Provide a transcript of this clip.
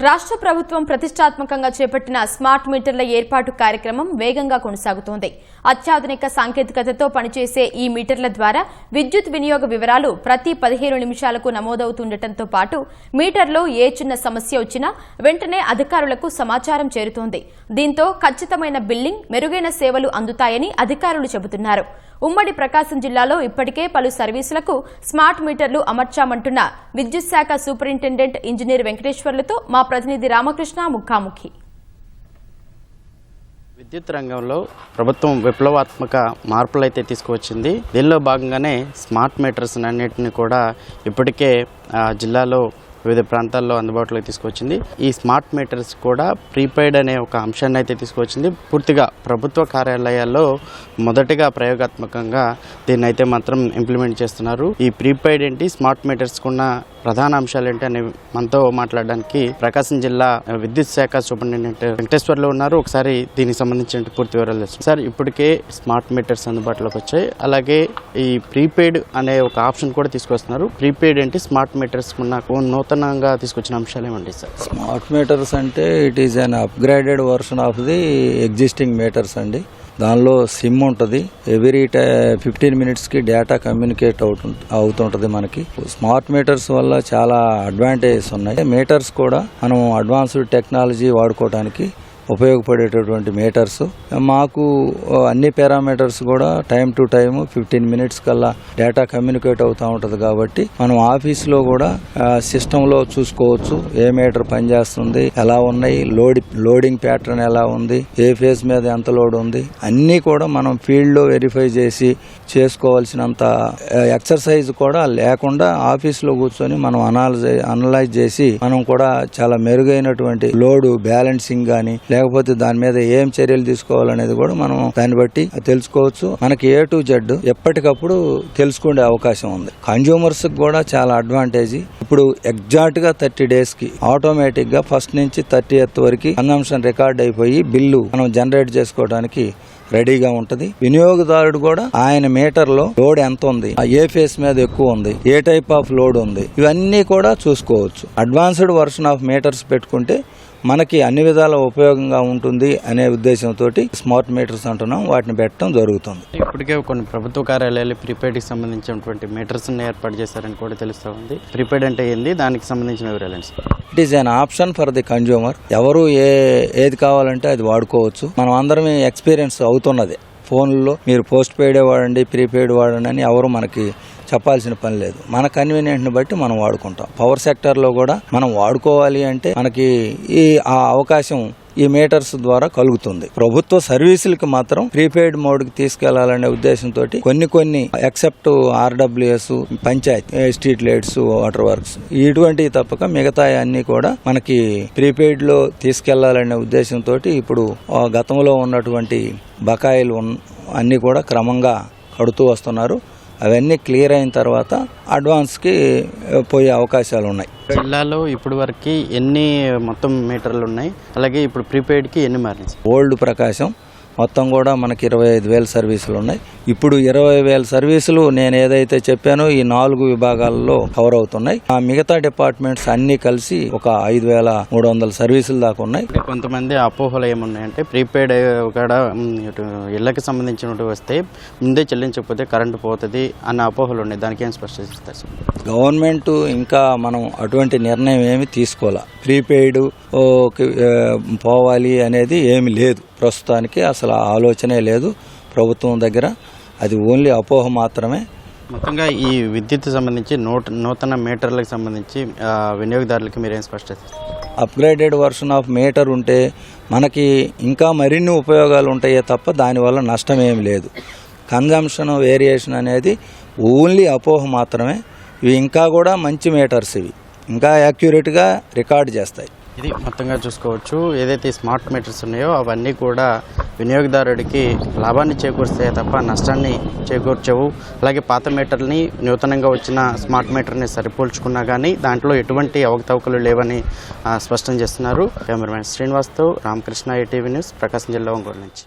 రాష్ట్ర ప్రభుత్వం ప్రతిష్టాత్మకంగా చేపట్టిన స్మార్ట్ మీటర్ల ఏర్పాటు కార్యక్రమం వేగంగా కొనసాగుతోంది. అత్యాధునిక సాంకేతికతతో పనిచేసే ఈ మీటర్ల ద్వారా విద్యుత్ వినియోగ వివరాలు ప్రతి 15 నిమిషాలకు నమోదవుతుండటంతో పాటు మీటర్లో ఏ చిన్న సమస్య వచ్చినా వెంటనే అధికారులకు సమాచారం చేరుతోంది. దీంతో ఖచ్చితమైన బిల్లింగ్, మెరుగైన సేవలు అందుతాయని అధికారులు చెబుతున్నారు. ఉమ్మడి ప్రకాశం జిల్లాలో ఇప్పటికే పలు సర్వీసులకు స్మార్ట్ మీటర్లు అమర్చామంటున్న విద్యుత్ శాఖ సూపరింటెండెంట్ ఇంజనీర్ వెంకటేశ్వర్లతో మా ప్రతినిధి రామకృష్ణ ముఖాముఖి. విద్యుత్ రంగంలో ప్రభుత్వం విప్లవాత్మక మార్పులు అయితే తీసుకువచ్చింది. దీనిలో భాగంగానే స్మార్ట్ మీటర్స్ అన్నింటినీ కూడా ఇప్పటికే జిల్లాలో వివిధ ప్రాంతాల్లో అందుబాటులోకి తీసుకొచ్చింది. ఈ స్మార్ట్ మీటర్స్ కూడా ప్రీపెయిడ్ అనే ఒక అంశాన్ని అయితే తీసుకొచ్చింది. పూర్తిగా ప్రభుత్వ కార్యాలయాల్లో మొదటిగా ప్రయోగాత్మకంగా దీన్ని అయితే మాత్రం ఇంప్లిమెంట్ చేస్తున్నారు. ఈ ప్రీపెయిడ్ ఏంటి, స్మార్ట్ మీటర్స్ కున్న ప్రధాన అంశాలు ఏంటి అని మనతో మాట్లాడడానికి ప్రకాశం జిల్లా విద్యుత్ శాఖ సూపరింటెండెంట్ వెంకటేశ్వర్లు ఉన్నారు. ఒకసారి దీనికి సంబంధించిన పూర్తి వివరాలు తెలుసు సార్. ఇప్పటికే స్మార్ట్ మీటర్స్ అందుబాటులోకి వచ్చాయి, అలాగే ఈ ప్రీపెయిడ్ అనే ఒక ఆప్షన్ కూడా తీసుకొస్తున్నారు. ప్రీపెయిడ్ ఏంటి, స్మార్ట్ మీటర్స్ నాకు నూతనంగా తీసుకొచ్చిన అంశాలు ఏమండి సార్? స్మార్ట్ మీటర్స్ అంటే it is an upgraded version of the existing meters అండి. దానిలో సిమ్ ఉంటుంది. ఎవ్రీ 15 మినిట్స్కి డేటా కమ్యూనికేట్ అవుతుంటుంది. మనకి స్మార్ట్ మీటర్స్ వల్ల చాలా అడ్వాంటేజెస్ ఉన్నాయి. మీటర్స్ కూడా మనం అడ్వాన్స్డ్ టెక్నాలజీ వాడుకోవడానికి ఉపయోగపడేటటువంటి మీటర్స్. మాకు అన్ని పారామీటర్స్ కూడా టైం టు టైం 15 మినిట్స్ కల్లా డేటా కమ్యూనికేట్ అవుతూ ఉంటుంది. కాబట్టి మనం ఆఫీస్లో కూడా సిస్టంలో చూసుకోవచ్చు ఏ మీటర్ పనిచేస్తుంది, ఎలా ఉన్నాయి, లోడింగ్ ప్యాటర్న్ ఎలా ఉంది, ఏ ఫేజ్ మీద ఎంత లోడ్ ఉంది, అన్నీ కూడా మనం ఫీల్డ్లో వెరిఫై చేసి చేసుకోవాల్సినంత ఎక్సర్సైజ్ కూడా లేకుండా ఆఫీస్లో కూర్చొని మనం అనలైజ్ చేసి మనం కూడా చాలా మెరుగైనటువంటి లోడ్ బ్యాలెన్సింగ్ కానీ లేకపోతే దాని మీద ఏం చర్యలు తీసుకోవాలనేది కూడా మనం దాన్ని బట్టి తెలుసుకోవచ్చు. మనకి A to Z ఎప్పటికప్పుడు తెలుసుకునే అవకాశం ఉంది. కన్జ్యూమర్స్ కూడా చాలా అడ్వాంటేజ్. ఇప్పుడు ఎగ్జాక్ట్ గా 30 days కి ఆటోమేటిక్ గా 1st నుంచి 30th వరకు కన్సంప్షన్ రికార్డ్ అయిపోయి బిల్లు మనం జనరేట్ చేసుకోవడానికి రెడీగా ఉంటది. వినియోగదారుడు కూడా ఆయన మీటర్ లో లోడ్ ఎంత ఉంది, ఏ ఫేస్ మీద ఎక్కువ ఉంది, ఏ టైప్ ఆఫ్ లోడ్ ఉంది, ఇవన్నీ కూడా చూసుకోవచ్చు. అడ్వాన్స్డ్ వర్షన్ ఆఫ్ మీటర్స్ పెట్టుకుంటే మనకి అన్ని విధాల ఉపయోగంగా ఉంటుంది అనే ఉద్దేశంతో స్మార్ట్ మీటర్స్ అంటున్నాం, వాటిని పెట్టడం జరుగుతుంది. ఇప్పటికే కొన్ని ప్రభుత్వ కార్యాలయాలు ప్రీపెయిడ్ కి సంబంధించినటువంటి మీటర్స్ ఏర్పాటు చేశారని కూడా తెలుస్తూ ఉంది. ప్రీపెయిడ్ అంటే ఏంది, దానికి సంబంధించిన వివరాలు? It is an option for the consumer. ఎవరు ఏది కావాలంటే అది వాడుకోవచ్చు. మనం అందరం ఎక్స్పీరియన్స్ అవుతున్నది. ఫోన్లో మీరు పోస్ట్ పెయిడే వాడండి, ప్రీపెయిడ్ వాడండి అని ఎవరు మనకి చెప్పాల్సిన పని లేదు. మన కన్వీనియంట్ని బట్టి మనం వాడుకుంటాం. పవర్ సెక్టర్లో కూడా మనం వాడుకోవాలి అంటే మనకి ఆ అవకాశం ఈ మీటర్స్ ద్వారా కలుగుతుంది. ప్రభుత్వ సర్వీసులకి మాత్రం ప్రీపెయిడ్ మోడ్కి తీసుకెళ్లాలనే ఉద్దేశంతో కొన్ని except RWS, Panchayat, street lights, water works ఇటువంటివి తప్పక మిగతా అన్ని కూడా మనకి ప్రీపెయిడ్ లో తీసుకెళ్లాలనే ఉద్దేశంతో ఇప్పుడు గతంలో ఉన్నటువంటి బకాయిలు అన్ని కూడా క్రమంగా కడుతూ వస్తున్నారు. అవన్నీ క్లియర్ అయిన తర్వాత అడ్వాన్స్కి పోయే అవకాశాలు ఉన్నాయి. జిల్లాలో ఇప్పుడు వరకు ఎన్ని మొత్తం మీటర్లు ఉన్నాయి, అలాగే ఇప్పుడు ప్రీపెయిడ్కి ఎన్ని మారినాయి? ఓల్డ్ ప్రకాశం మొత్తం కూడా మనకి 25,000 సర్వీసులు ఉన్నాయి. ఇప్పుడు 20,000 సర్వీసులు నేను ఏదైతే చెప్పానో ఈ 4 విభాగాల్లో కవర్ అవుతున్నాయి. ఆ మిగతా డిపార్ట్మెంట్స్ అన్ని కలిసి ఒక 5,300 సర్వీసులు దాకా ఉన్నాయి. కొంతమంది అపోహలు ఏమున్నాయంటే ప్రీపెయిడ్ కూడా ఇళ్లకి సంబంధించినట్టు వస్తే ముందే చెల్లించకపోతే కరెంటు పోతుంది అన్న అపోహలు ఉన్నాయి. దానికి ఏం స్పష్టం? గవర్నమెంట్ ఇంకా మనం అటువంటి నిర్ణయం ఏమి తీసుకోవాలి. ప్రీపెయిడ్ పోవాలి అనేది ఏమి లేదు ప్రస్తుతానికి. అసలు ఆలోచనే లేదు ప్రభుత్వం దగ్గర. అది ఓన్లీ అపోహ మాత్రమే. మొత్తంగా ఈ విద్యుత్ సంబంధించి నూతన మీటర్లకు సంబంధించి వినియోగదారులకి మీరేం స్పష్టత? అప్గ్రేడెడ్ వర్షన్ ఆఫ్ మీటర్ ఉంటే మనకి ఇంకా మరిన్ని ఉపయోగాలు ఉంటాయే తప్ప దానివల్ల నష్టం ఏమి లేదు. కన్జంప్షన్ వేరియేషన్ అనేది ఓన్లీ అపోహ మాత్రమే. ఇవి ఇంకా కూడా మంచి మీటర్స్, ఇవి ఇంకా యాక్యురేట్గా రికార్డ్ చేస్తాయి. ఇది మొత్తంగా చూసుకోవచ్చు. ఏదైతే స్మార్ట్ మీటర్స్ ఉన్నాయో అవన్నీ కూడా వినియోగదారుడికి లాభాన్ని చేకూరుస్తాయి తప్ప నష్టాన్ని చేకూర్చవు. అలాగే పాత మీటర్ని నూతనంగా వచ్చిన స్మార్ట్ మీటర్ని సరిపోల్చుకున్నా కానీ దాంట్లో ఎటువంటి అవకతవకలు లేవని స్పష్టం చేస్తున్నారు. కెమెరామెన్ శ్రీనివాస్తో రామకృష్ణ, ATV న్యూస్, ప్రకాశం జిల్లా ఒంగోలు నుంచి.